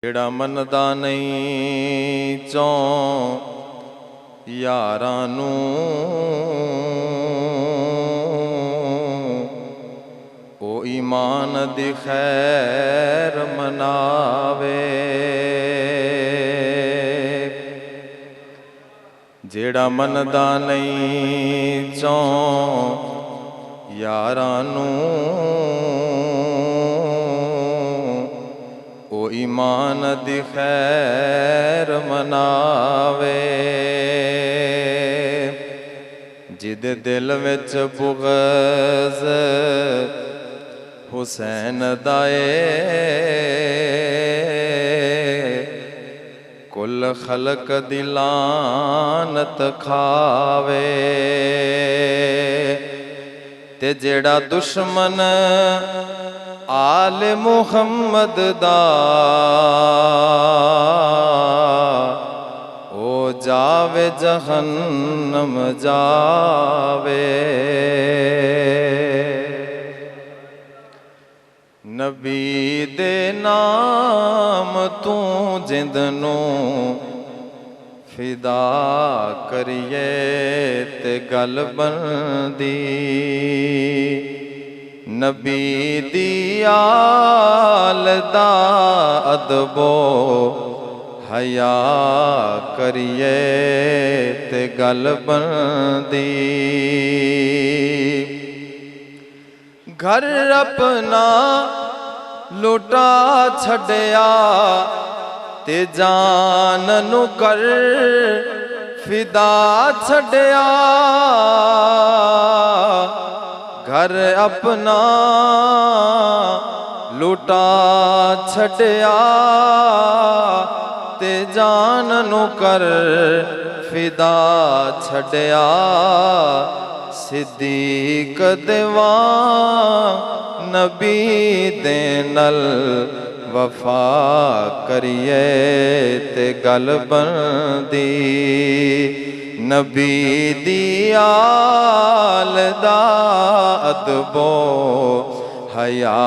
जेड़ा मनदा नहीं चौं यारां नूं, ओ ईमान दी खैर मनावे। जेड़ा मनदा नहीं चौं यारां नूं, ओ ईमान दी खैर मनावे। जिदे दिल विच बुग़्ज़ हुसैन दाए, कुल खलक दी लानत खावे। ते जेड़ा दुश्मन आले मुहम्मद दा, ओ जावे जहन्नम जावे। नबी दे नाम तू जिंद नूं फिदा करिए ते गल बनदी। नबी दी आल दा अदबो हया करिए ते गल बनदी। घर अपना लुटा छड़िया ते जान नू कर फिदा छड़िया। घर अपना लुटा छड़िया ते जान नू कर फिदा छड़िया। सिद्दीक देवा नबी दे नल वफा करिए ते गल बनदी। नबी दी आल दा अदबो हया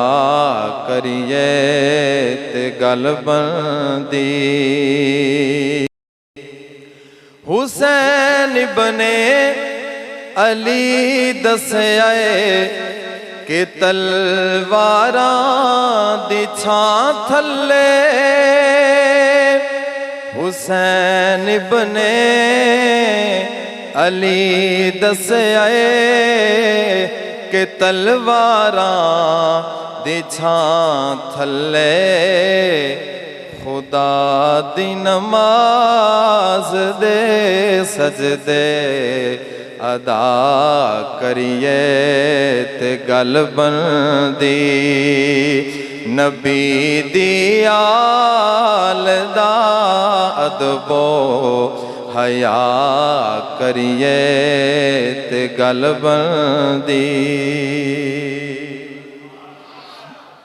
करिए ते गल बनदी। हुसैन इब्ने अली दस्या कि तलवारां दी छां थल्ले हुसैन इब्ने अली दस्या कि तलवारां दी छां थल्ले खुदा दी नमाज दे सजदे अदा करिए ते गल बनदी। नबी दी आल दा अदबो हया करिए ते गल बनदी।